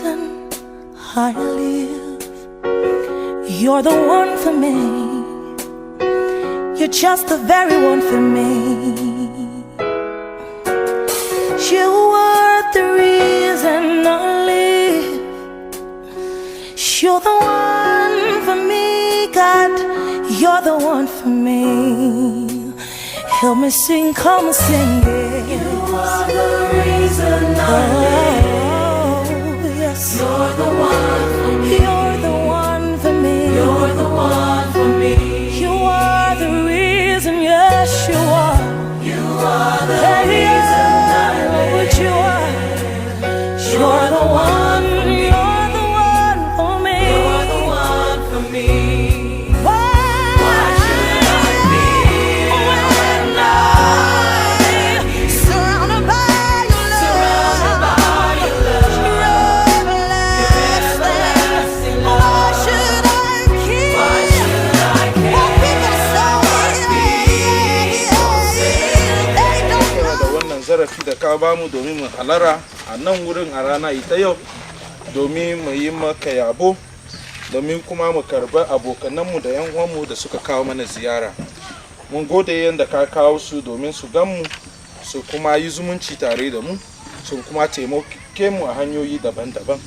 reason I live. You're the one for me. You're just the very one for me. You are the reason I live. You're the one for me, God. You're the one for me. Help me sing, come and sing it. You are the reason I live. Yes. You're the one for me. You're the one for me. You're the one for me. You are the reason, yes you are. You are the reason I live. You are. You're the one. You're the one for me. You're the one for me. Why should I be when I'm surrounded by your love? Surrounded by your love. Your everlasting. Why should I care? Why should I care? What people say, they don't know. da wannan zarafi da ka bamu domin mu halara a nan wurin a rana ita yau domin mu yi maka yabo domin kuma mu karba abokananmu da yan uwanmu da suka kawo mana ziyara. Mun gode yanda ka kawo su domin su ganmu su kuma yi zumunci tare da mu su kuma taimake mu a hanyoyi daban-daban.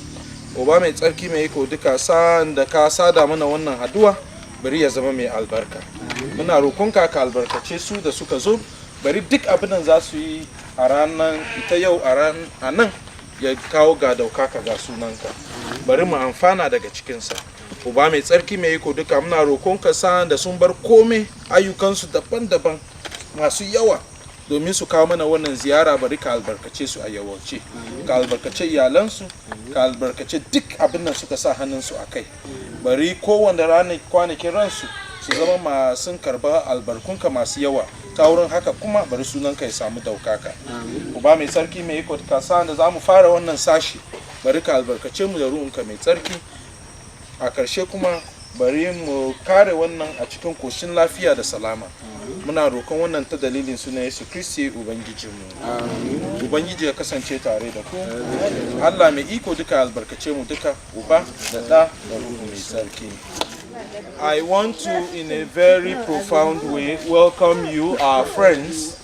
Uba mai tsarki mai iko duka sa'an da ka sada mana wannan haduwa bari ya zama mai albarka. Muna roƙonka ka albarkace su da suka zo, bari duk abin da za su yi a ranar ita yau a nan ya kawo ga daukaka ga sunanka. Bari mu amfana daga cikinsa. Uba mai tsarki mai iko duka muna roƙonka sa'an da sun bar komai ayyukansu daban-daban masu yawa domin su kawo mana wannan ziyara, bari ka albarkace su a yawace, ka albarkace iyalansu, ka albarkace duk abin da suka sa hannunsu a kai. Bari kowanne ranar kwanakin ransu su zama masu karba albarkunka masu yawa, ta wurin haka kuma bari sunanka ya samu daukaka. Uba mai tsarki mai iko ka sa'an da za mu fara wannan sashi, bari ka albarkace mu da ruhunka mai tsarki. A ƙarshe kuma bari mu kare wannan a cikin koshin lafiya da salama. Muna roƙon wannan ta dalilin sunan Yesu Kristi Ubangijinmu. Ubangiji ya kasance tare da ku. Allah mai iko duka albarkace mu duka, Uba da Ɗa da Ruhu mai tsarki. I want to, in a very profound way, welcome you, our friends,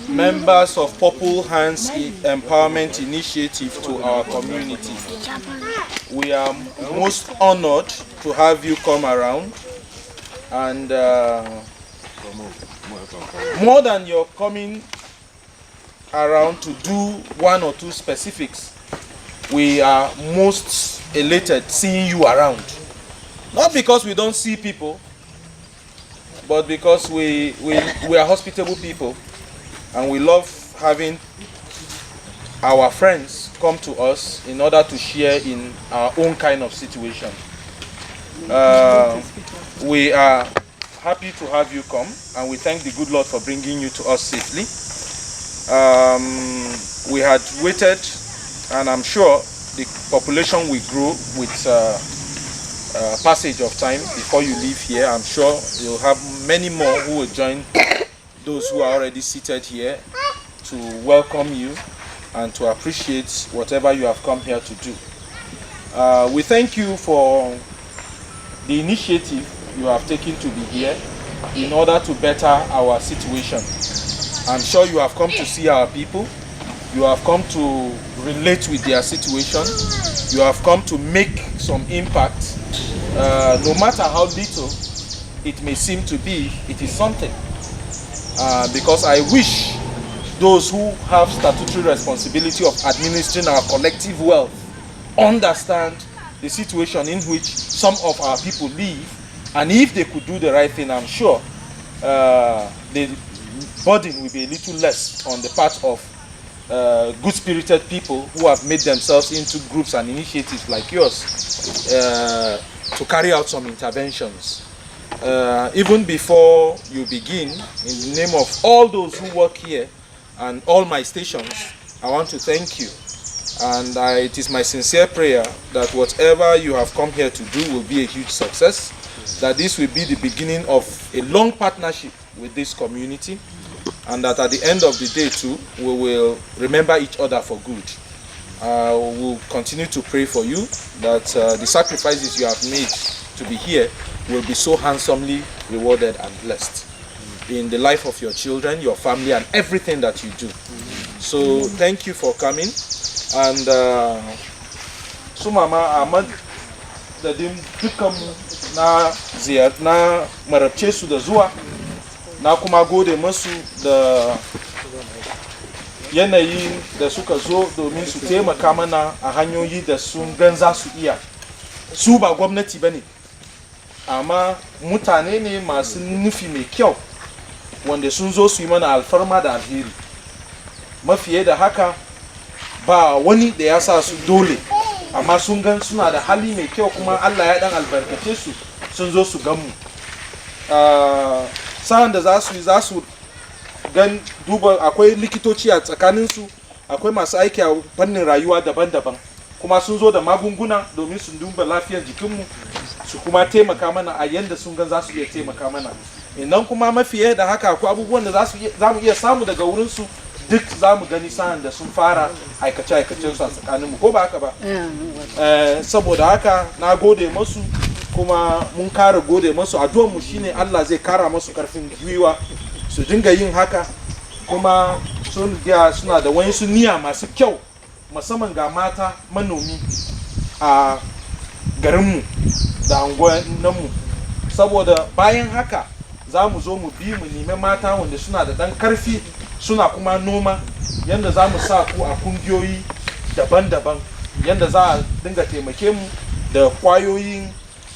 members of Purple Hands Empowerment Initiative, to our community. We are most honored to have you come around, and more than your coming around to do one or two specifics, we are most elated seeing you around. Not because we don't see people, but because we are hospitable people, and we love having our friends come to us in order to share in our own kind of situation. We are happy to have you come, and we thank the good Lord for bringing you to us safely. We had waited, and I'm sure the population will grow with passage of time before you leave here. I'm sure you'll have many more who will join those who are already seated here to welcome you and to appreciate whatever you have come here to do. We thank you for the initiative you have taken to be here in order to better our situation. I'm sure you have come to see our people. You have come to relate with their situation. You have come to make some impact. No matter how little it may seem to be, it is something. Because I wish those who have statutory responsibility of administering our collective wealth understand the situation in which some of our people live, and if they could do the right thing, I'm sure the burden will be a little less on the part of good-spirited people who have made themselves into groups and initiatives like yours to carry out some interventions. Even before you begin, in the name of all those who work here and all my stations, I want to thank you. And it is my sincere prayer that whatever you have come here to do will be a huge success, that this will be the beginning of a long partnership with this community, and that at the end of the day too, we will remember each other for good. We'll continue to pray for you that the sacrifices you have made to be here will be so handsomely rewarded and blessed in the life of your children, your family, and everything that you do. So thank you for coming. And su mama Ahmad da din dukkan na na marabce su da zuwa, na kuma gode masu da yanayi da suka zo domin su taimaka mana a hanyoyi da sun gan za su iya. Su ba gwamnati bane, amma mutane ne masu nufi mai kyau wanda sun zo su yi mana alfarma da alheri. Mafiye da haka ba wani da ya sa su dole, amma sun gan suna da hali mai kyau kuma Allah ya dan albarkace su sun zo su gan mu. Sa'an da za su gan duba, akwai likitoci a tsakaninsu, akwai masu aiki a fannin rayuwa daban-daban, kuma sun zo da magunguna domin su duba lafiyar jikinmu su kuma taimaka mana a yanda sun gan za su iya taimaka mana. Idan kuma mafiye da haka akwai abubuwan da za mu iya samu daga wurinsu, duk za mu gani sa'an da sun fara aikace-aikacen su a tsakaninmu, ko ba haka ba? Saboda haka na gode masu, kuma mun kara gode masu. Addu'armu shine Allah zai kara masu karfin gwiwa su dinga yin haka, kuma suna da wani niyya masu kyau, musamman ga mata manomi a garinmu da anguwanninmu. Saboda bayan haka za mu zo mu bi mu nemi mata wanda suna da ɗan karfi, suna kuma noma, yadda za mu sa ku a kungiyoyi daban-daban, yadda za a dinga taimake mu da kwayoyin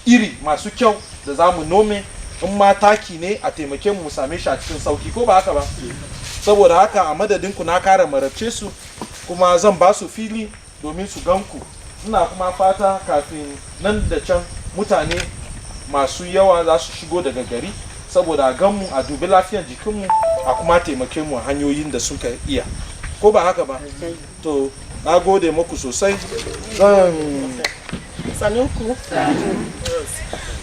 iri masu kyau da za mu nome. In ma taki ne a taimake mu same shi a cikin sauki, ko ba haka ba? Saboda haka a madadin ku na kara marabce su, kuma zan ba su fili domin su gan ku. Ina kuma fata kafin nan da can mutane masu yawa za su shigo daga gari, saboda a gan mu, a dubi lafiyar jikinmu, a kuma taimake mu a hanyoyin da suka iya, ko ba haka ba? To na gode muku sosai. Sanuku.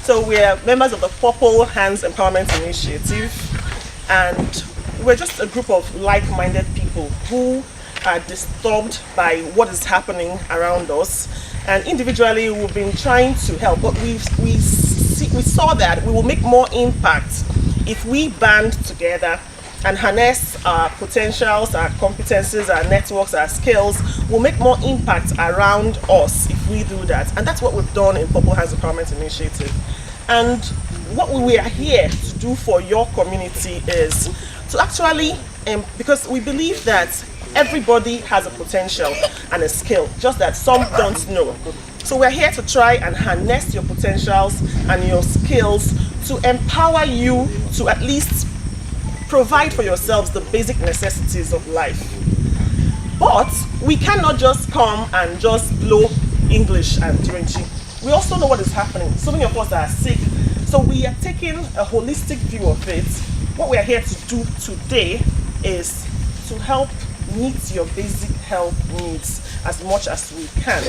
So we are members of the Purple Hands Empowerment Initiative, and we're just a group of like-minded people who are disturbed by what is happening around us. And individually, we've been trying to help, but we saw that we will make more impact if we band together and harness our potentials, our competencies, our networks, our skills. Will make more impact around us if we do that. And that's what we've done in Purple Hands Empowerment Initiative. And what we are here to do for your community is to actually, because we believe that everybody has a potential and a skill, just that some don't know. So we're here to try and harness your potentials and your skills to empower you to at least provide for yourselves the basic necessities of life. But we cannot just come and just blow English and Turanchi. We also know what is happening. So many of us are sick. So we are taking a holistic view of it. What we are here to do today is to help meet your basic health needs as much as we can.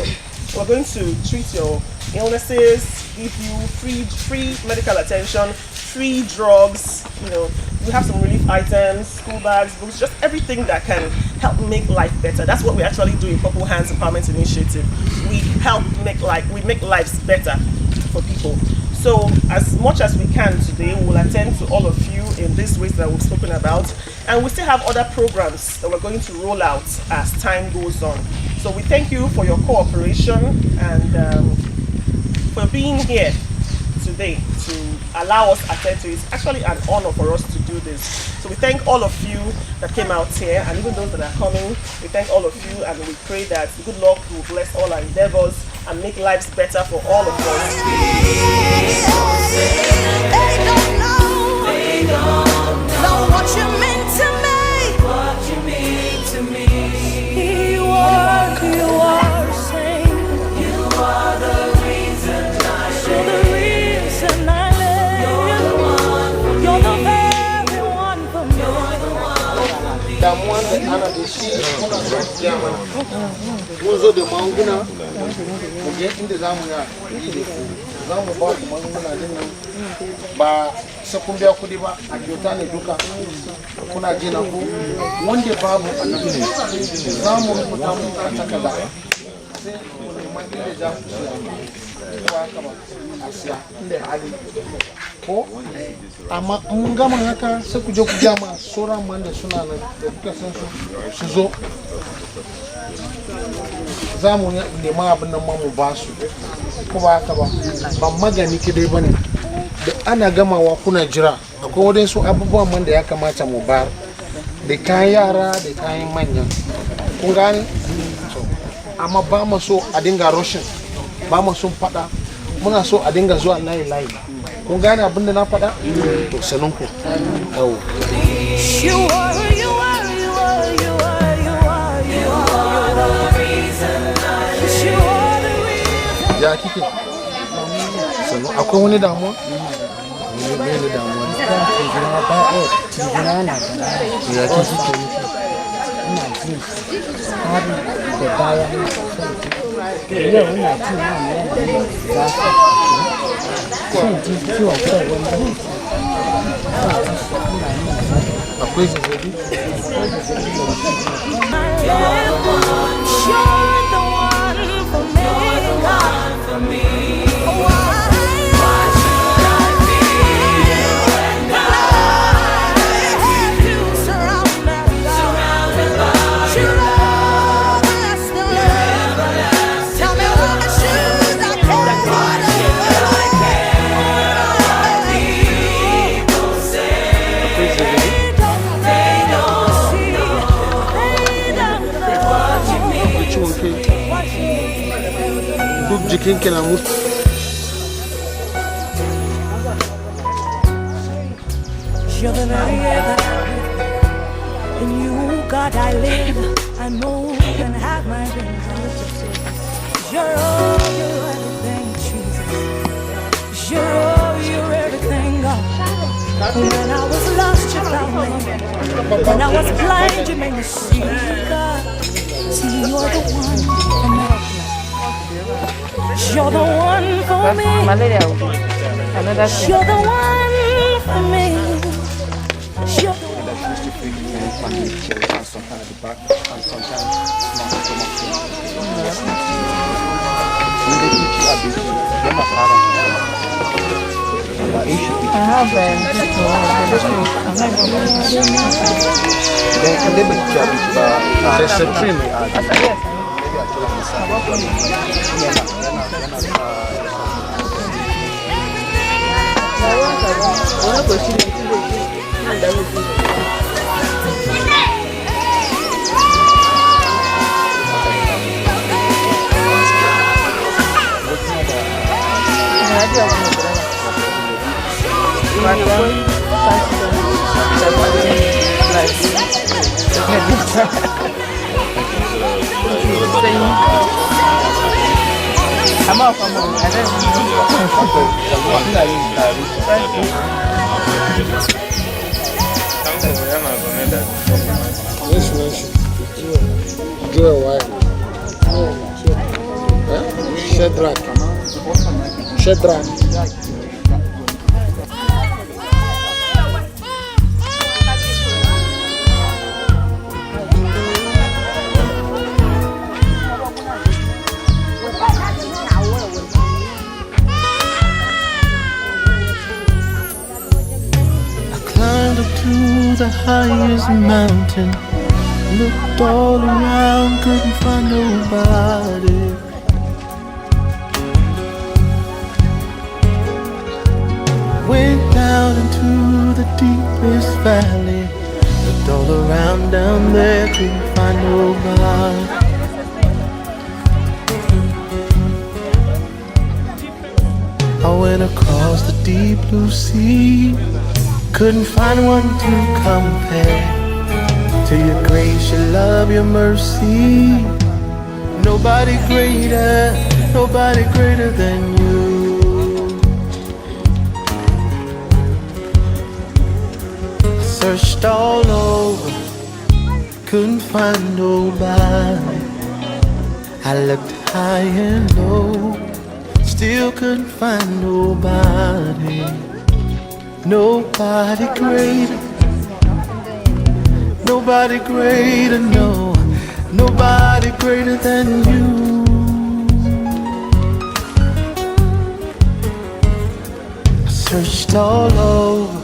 We're going to treat your illnesses, give you free medical attention, free drugs, we have some relief items, school bags, books, just everything that can help make life better. That's what we actually do in Purple Hands Empowerment Initiative. We help make lives better for people. So as much as we can today, we'll attend to all of you in these ways that we've spoken about. And we still have other programs that we're going to roll out as time goes on. So we thank you for your cooperation and for being here today to allow us attend to it. It's actually an honor for us to do this. So we thank all of you that came out here, and even those that are coming. We thank all of you, and we pray that good luck will bless all our endeavors and make lives better for all of us. They don't know what you mean to me. What you mean to me. You are saying You are the reason I you're the reason I live. You're the one for You're the me. very one for me. You're the one for me. mun zo da magunguna mu je inda za mu yi za mu ba ku muna jin nan ba sai kun biya kuɗi ba a kyauta ne duka kuna ji na ku wanda babu a nan za mu rubuta muku a takarda sai mu neman inda za ku siya ko haka ba a siya inda hali ko amma mun gama haka sai ku je ku gama sauran man da suna nan da kuka san su zo za mu nema abin nan mu ba su ko ba haka ba ba magani kidai bane da ana gamawa kuna jira akwai wadansu abubuwan man da ya kamata mu ba da kayan yara da kayan manya kun gane amma ba mu so a dinga rushin ba mu so fada muna so a dinga zuwa layi kun gane abin da na fada to sanin ku yau ya kike sanu akwai wani damuwa ne damuwa ya kike ina jin har da baya yau ina jin na shan ji ciwon kai wanda akwai zazzabi duk jikinki na mutu You're the very air that I breathe. In you, God, I live. I move and have my being. You're everything, Jesus. You're everything, God. When I was lost, you found me. When I was blind, you made me see, God. See, you're the one for me. You're the one for me. You're the one for me. Shadrach. To the highest mountain, looked all around, couldn't find nobody. Went down into the deepest valley, looked all around down there, couldn't find nobody. I went across the deep blue sea, couldn't find one to compare to your grace, your love, your mercy. Nobody greater than you. I searched all over, couldn't find nobody. I looked high and low, still couldn't find nobody, nobody greater, nobody greater, no, nobody greater than you. I searched all over,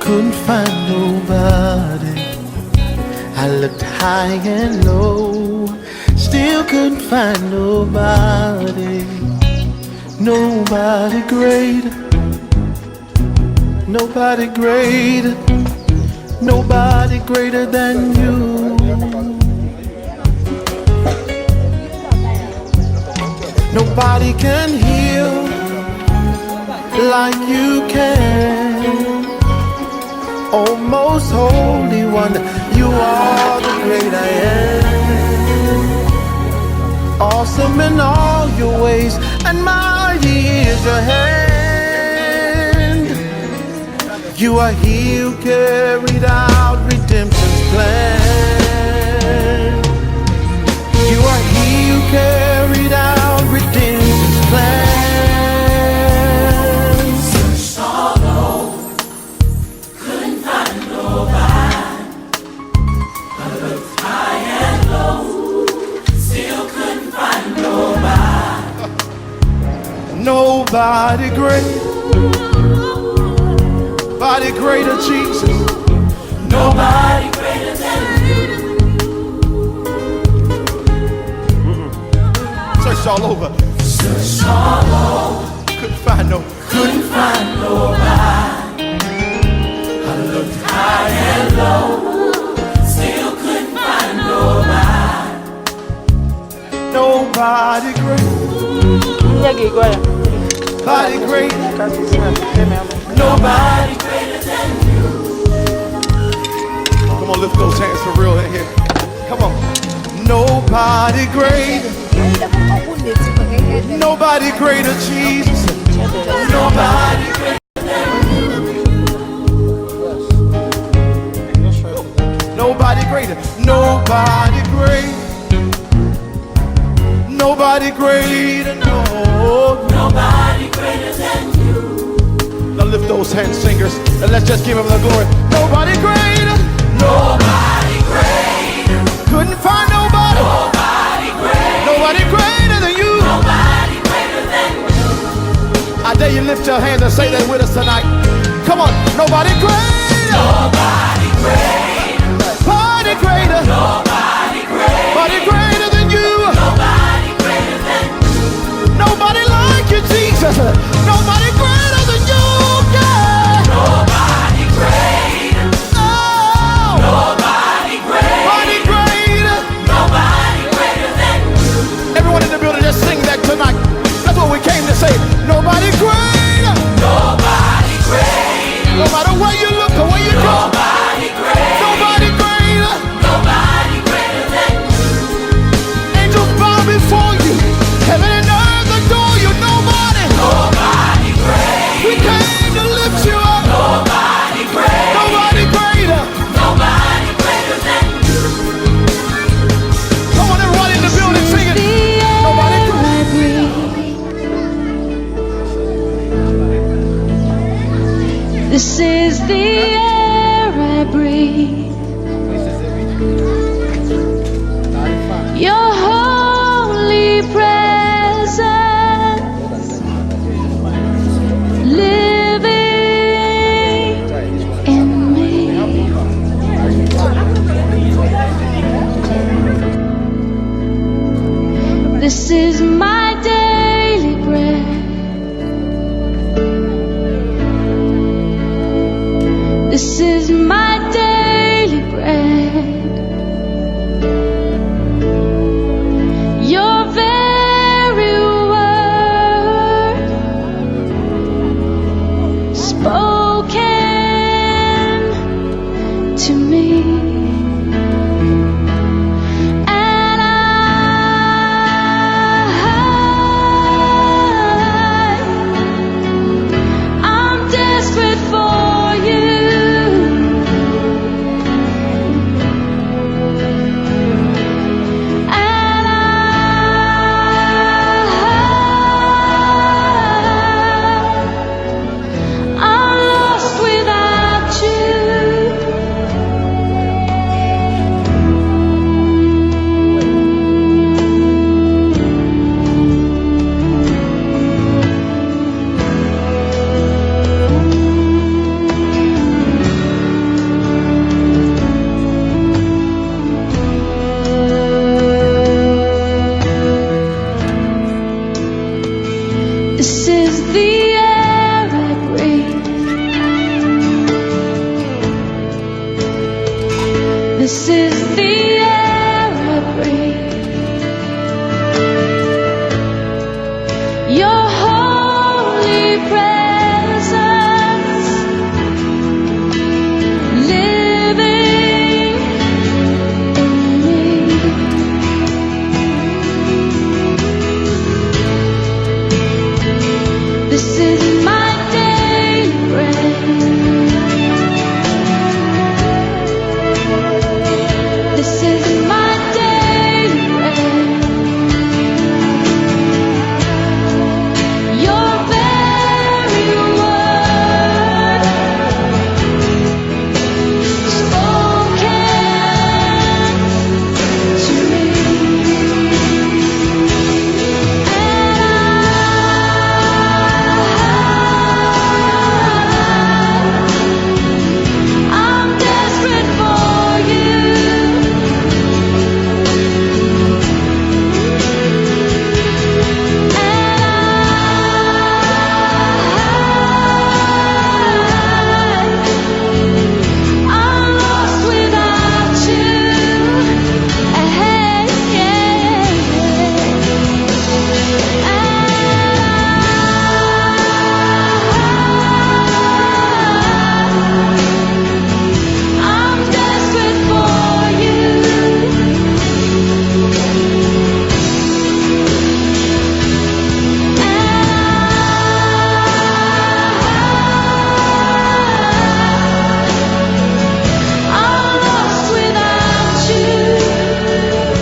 couldn't find nobody. I looked high and low, still couldn't find nobody, nobody greater, nobody greater, nobody greater than you. Nobody can heal like you can. Oh, most holy one, you are the great I am. Awesome in all your ways, and mighty is your hand. You are he who carried out redemption's plan. You are he who carried out redemption's plan. Nobody great, nobody greater, Jesus. Nobody greater than you. Searched all over. Searched all over. Couldn't find nobody. I looked high and low, still couldn't find nobody. Nobody great. Nobody great, nobody greater than you. Come on, lift those hands for real in here. Come on. Nobody great, nobody greater, Jesus. Nobody greater than you. Nobody greater, nobody great. Nobody greater, no. Nobody greater than you. Now lift those hands, singers, and let's just give him the glory. Nobody greater. Nobody greater. Couldn't find nobody. Nobody greater. Nobody greater than you. Nobody greater than you. I dare you lift your hands and say that with us tonight. Come on. Nobody greater. Nobody greater. Nobody greater. Nobody greater. Nobody greater than you. Nobody greater than you. Nobody like you, Jesus. Nobody greater than you, God. Nobody greater. Oh. Nobody greater. Nobody greater. Nobody greater than you. Everyone in the building, just sing that tonight. That's what we came to say. Nobody greater. Nobody greater. No matter where you look or where you go. Nobody greater. Nobody greater. Nobody greater than you. Angels bow before you. Heaven and earth adore you. Nobody. Nobody greater. We came to lift you up. Nobody greater. Nobody greater. Nobody greater than you. Come on, everybody in the building, sing it. Nobody greater. This is the air I breathe. Your holy presence living in me. This is my daily bread. This is my daily bread. Your very word spoken to me. And I'm desperate for you. And This is the air I breathe. Your holy presence living in me. This is my daily bread. This is my daily bread. Your very word spoken to me, and I'm desperate for you. I'm lost without you. I'm desperate for you. I'm lost without you.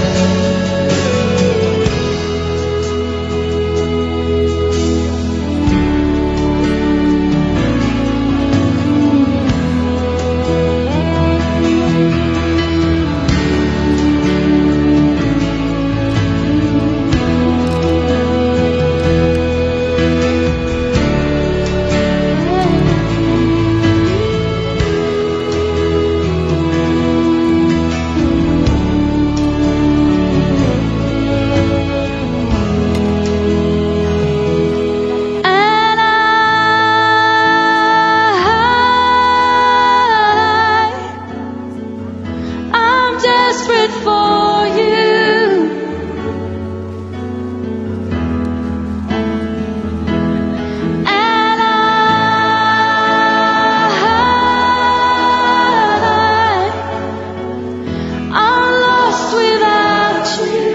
And I'm desperate for you. And I'm lost without you.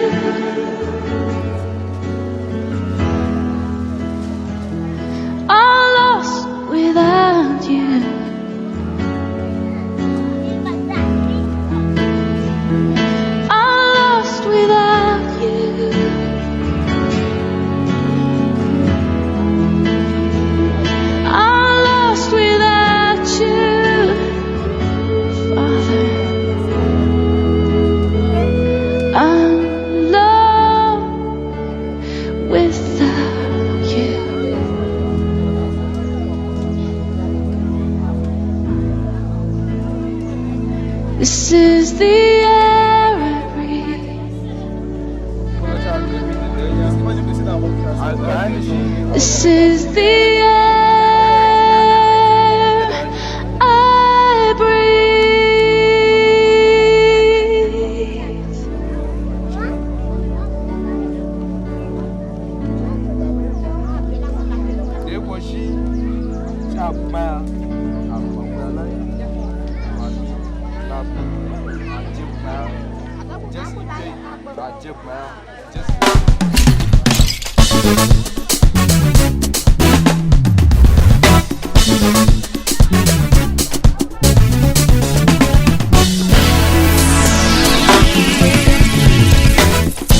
I'm lost without you. I'm lost without you. I'm lost without you, Father. I'm lost without you. This is the air I breathe. This is the air I breathe.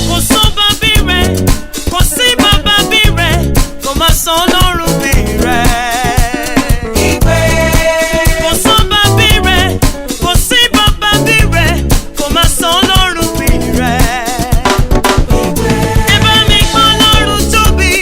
Kò sọ́ba bí rẹ̀, kò sí bàbá bí rẹ̀, kò má sọ Ọlọ́run bí rẹ̀. Kò sọ́ba bí rẹ̀, kò sí bàbá bí rẹ̀, kò má sọ Ọlọ́run bí rẹ̀. Ẹ bá mi gbọ́ Ọlọ́run tóbi.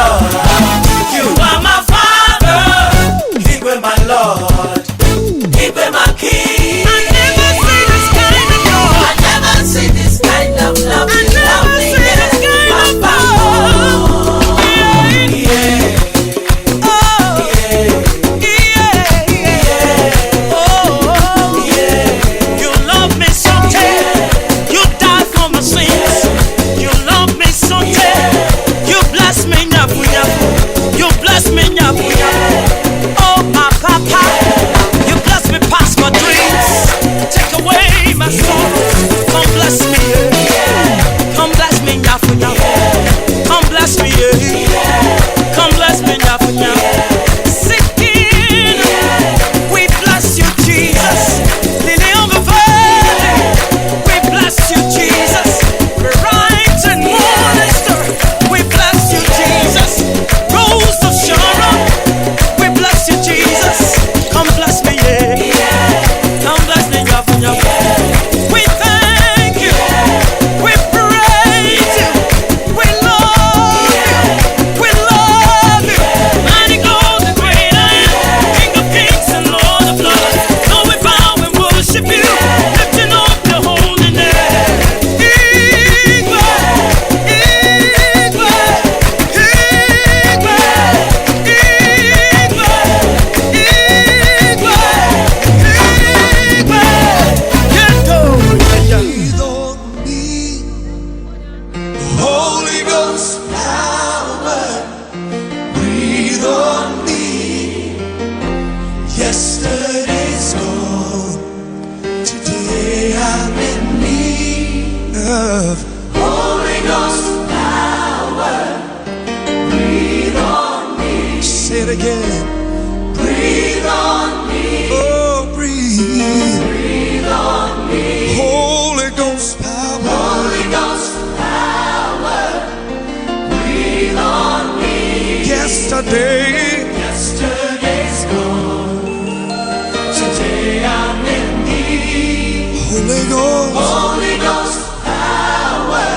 Lord. You are my Father. He was my Lord. He was my King. I never see this kind of love. I never see this kind of love. I never see this kind of love. Yeah. Oh. Yeah. Yeah. Yeah. Oh. Yeah. You love me so tender. You died for my sins. You love me so tender. You bless me, nyafu nyafu. You bless me, nyafu nyafu. Oh, my papa. You bless me past my dreams. Take away my sorrows. Come bless me, yeah. Come bless me, nyafu nyafu. Come bless me, yeah. Come bless me, nyafu nyafu. Singing, we bless you, Jesus. Lily of the valley, we bless you, Jesus. Bright and morning star, we bless you, Jesus. Rose of Sharon, we bless you, Jesus. Come bless me, yeah. Come bless me, nyafu nyafu. We thank you, we praise you, we love you, we love you. Mighty God, the great I am, King of kings and Lord of lords. So we bow and worship you, lifting up your holy name. Igwe, Igwe, Breathe on me, Holy Ghost power. Breathe on me. Yesterday's gone. Today I'm in need of Holy Ghost power. Breathe on me. Say it again. Breathe on me. Oh, breathe. Breathe on me. Holy Ghost power. Holy Ghost power. Breathe on me. Yesterday's gone. Today I'm in need. Holy Ghost. Holy Ghost power.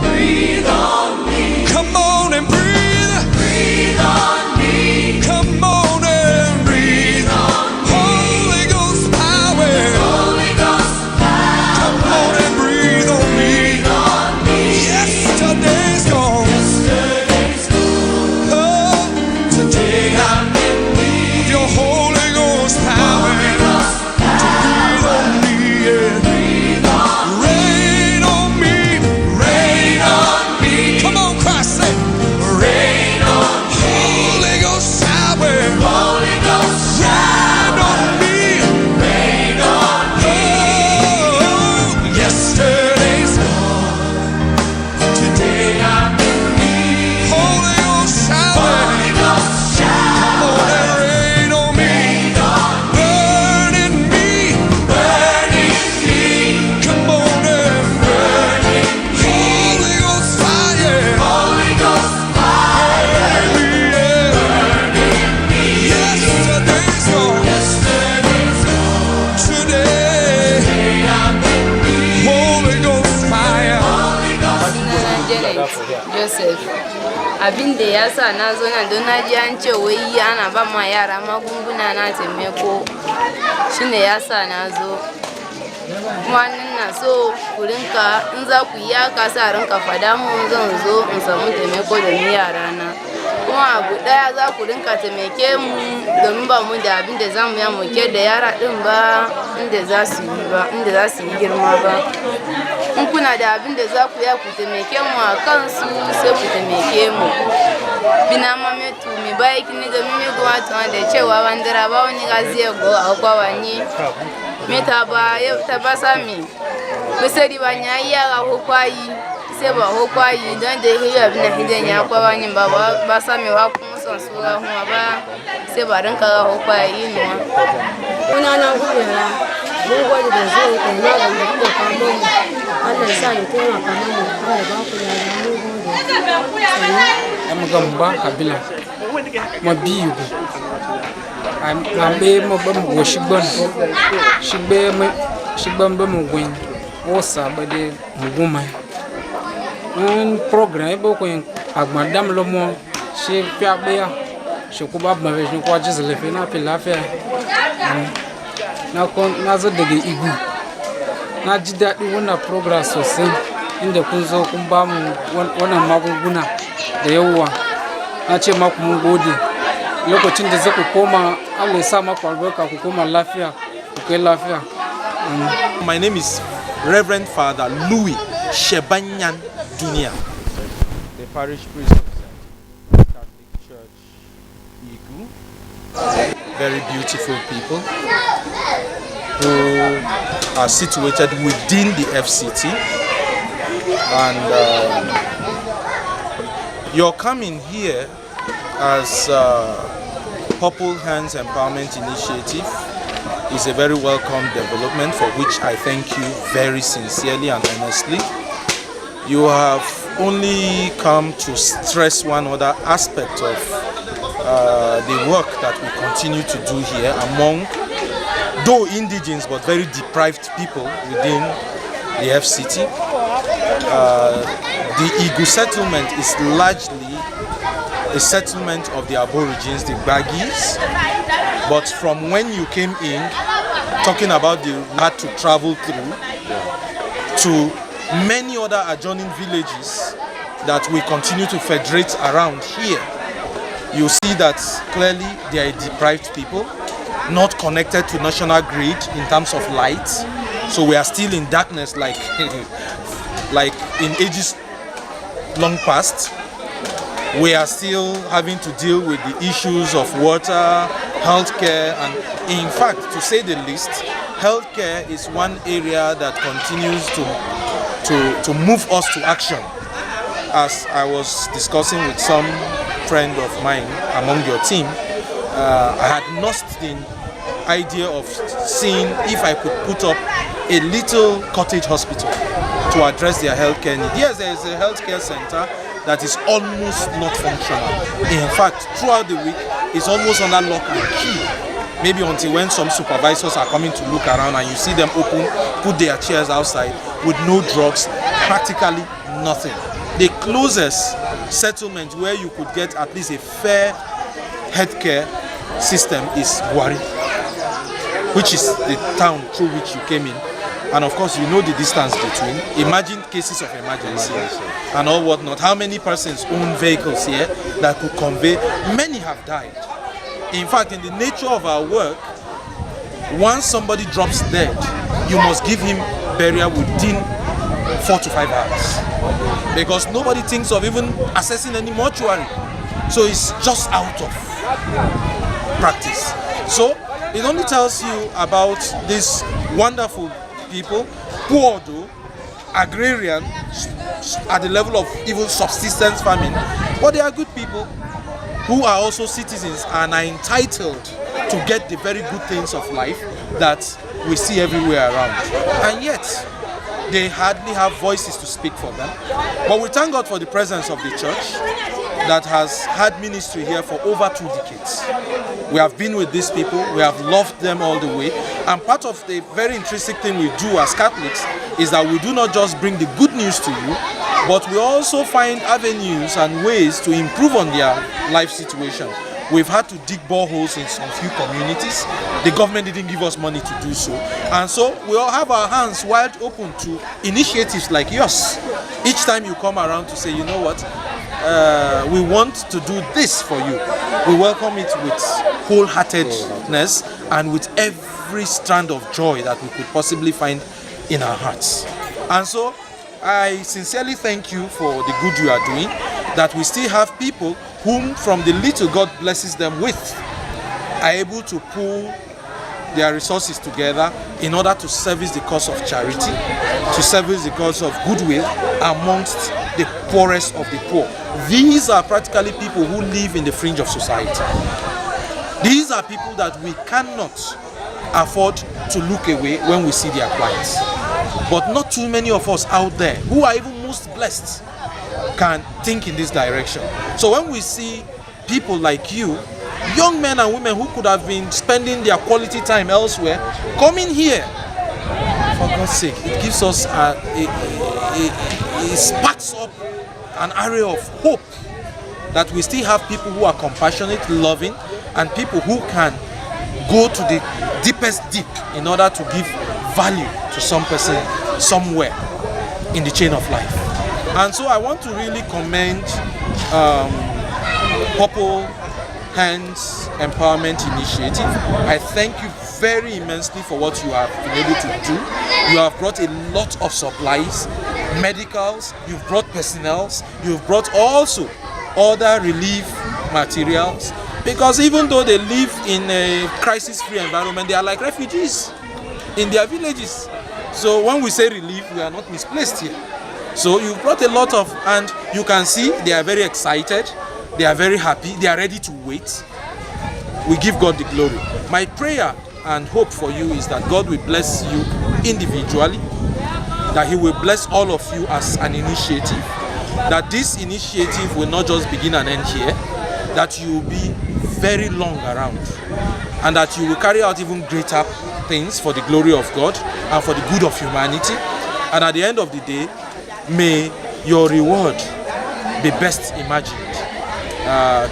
Breathe on me. Come on and breathe. Breathe on me. Come on and breathe on me. Holy Ghost power. Holy Ghost power. Come on and breathe on me. Breathe on me. Yesterday's gone. Yesterday's gone. Oh, today I'm in need. Your Holy Ghost power. Holy Ghost power. To breathe on me. Yeah. Breathe on me. Rain on me. Rain on me. Come on, Christ, say. Rain on me. Holy Ghost power. Holy Ghost rain on me. Rain on me. Oh, yesterday's gone. Today I'm in need. Holy Ghost shower. Holy Ghost shower. Come on and rain on me. Burn in me. Burn in me. Come on and burn in me. Holy Ghost fire. Holy Ghost fire. Burn in me. Burn in me. Yesterday's gone. Yesterday's gone. Today I'm in need. Holy Ghost fire. Holy Ghost Joseph, abin da ya sa na zo nan don na ji an ce wai ana ba ma yara magunguna na taimako shine ya sa na zo kuma na so ku rinka in za ku yi haka sa rinka fada mun zan zo in samu taimako da ni yara na kuma abu daya za ku rinka taimake mu domin ba mu da abin da za mu yi muke da yara din ba inda za su yi girma ba in kuna da abin da za ku yi ku taimake mu a kansu sai ku taimake mu bina mametu mi bai kini da mi go ato da cewa wandara ba wani gazi go akwa wani meta ba yau ta basami bisari banya iya ga hokwayi sai ba hokwayi dan da hiya bina hidan ya kwa wani ba basami wa kuma son sura kuma ba sai ba ranka ga hokwayi no kuna na gudana mun gode da zuwa kai na da kuka kamo mu Allah ya sa ya taimaka mana Allah ya ba ku da mu gode am gamba habila ma biyu ambe mo ba mo shigban shigban ba mo gwen o sa ba de muguma un program ba ko Madame le monde, chez Pierre Béa, je crois que je crois que je l'ai fait, n'a fait na zo daga IGU na ji daɗi wannan program sosai inda kun zo kun ba mu wannan magunguna da yawa na ce maku mun gode lokacin da zaku koma Allah ya sa maku albarka ku koma lafiya ku kai lafiya. My name is Reverend Father Louis Shebanyan Dunia, the parish priest of St. Catholic Church IGU. Very beautiful people who are situated within the FCT, and your coming here as Purple Hands Empowerment Initiative is a very welcome development, for which I thank you very sincerely and honestly. You have only come to stress one other aspect of the work that we continue to do here among, though indigenous but very deprived people within the FCT. The IGU settlement is largely a settlement of the Aborigines, the Baggies, but from when you came in, talking about the had to travel through to many other adjoining villages that we continue to federate around here, you see that clearly they are deprived people, not connected to national grid in terms of light. So we are still in darkness like in ages long past. We are still having to deal with the issues of water, healthcare, and in fact, to say the least, healthcare is one area that continues to move us to action. As I was discussing with some friend of mine among your team, I had lost the idea of seeing if I could put up a little cottage hospital to address their healthcare need. Yes, there is a healthcare center that is almost not functional. In fact, throughout the week, it's almost under lock and key. Maybe until when some supervisors are coming to look around and you see them open, put their chairs outside with no drugs, practically nothing. The closest settlement where you could get at least a fair healthcare system is Gwari, which is the town through which you came in. And of course, you know the distance between. Imagine cases of emergency and all whatnot. How many persons own vehicles here that could convey? Many have died. In fact, in the nature of our work, once somebody drops dead, you must give him burial within 4 to 5 hours. Because nobody thinks of even assessing any mortuary. So it's just out of practice. So it only tells you about these wonderful people, poor though, agrarian, at the level of even subsistence farming, but they are good people who are also citizens and are entitled to get the very good things of life that we see everywhere around. And yet, they hardly have voices to speak for them. But we thank God for the presence of the church that has had ministry here for over 2 decades. We have been with these people, we have loved them all the way, and part of the very intrinsic thing we do as Catholics is that we do not just bring the good news to you, but we also find avenues and ways to improve on their life situation. We've had to dig boreholes in some few communities. The government didn't give us money to do so. And so we all have our hands wide open to initiatives like yours. Each time you come around to say, you know what, we want to do this for you. We welcome it with wholeheartedness and with every strand of joy that we could possibly find in our hearts. And so I sincerely thank you for the good you are doing, that we still have people whom from the little God blesses them with are able to pool their resources together in order to service the cause of charity, to service the cause of goodwill amongst the poorest of the poor. These are practically people who live in the fringe of society. These are people that we cannot afford to look away when we see their plight. But not too many of us out there who are even most blessed can think in this direction. So when we see people like you, young men and women who could have been spending their quality time elsewhere, coming here, for God's sake, it gives us, it sparks up an array of hope that we still have people who are compassionate, loving, and people who can go to the deepest deep in order to give value to some person somewhere in the chain of life. And so I want to really commend Purple Hands Empowerment Initiative. I thank you very immensely for what you have been able to do. You have brought a lot of supplies, medicals, you've brought personnels, you've brought also other relief materials, because even though they live in a crisis-free environment, they are like refugees in their villages. So when we say relief, we are not misplaced here. So you brought a lot of, and you can see they are very excited, they are very happy, they are ready to wait. We give God the glory. My prayer and hope for you is that God will bless you individually, that He will bless all of you as an initiative, that this initiative will not just begin and end here, that you will be very long around, and that you will carry out even greater things for the glory of God and for the good of humanity. And at the end of the day, may your reward be best imagined.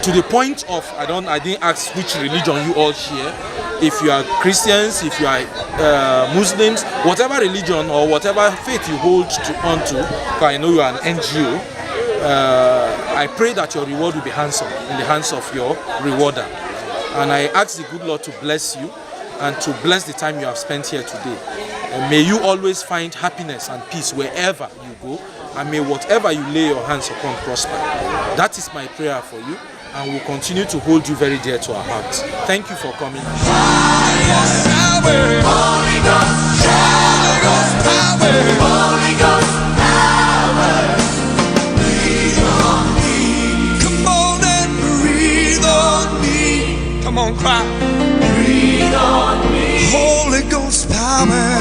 To the point of, I didn't ask which religion you all share. If you are Christians, if you are Muslims, whatever religion or whatever faith you hold onto, because I know you are an NGO, I pray that your reward will be handsome in the hands of your rewarder. And I ask the good Lord to bless you and to bless the time you have spent here today. And may you always find happiness and peace wherever you go, and may whatever you lay your hands upon prosper. That is my prayer for you, and we'll continue to hold you very dear to our hearts. Thank you for coming. Come on, cry. Breathe on me. Holy Ghost power.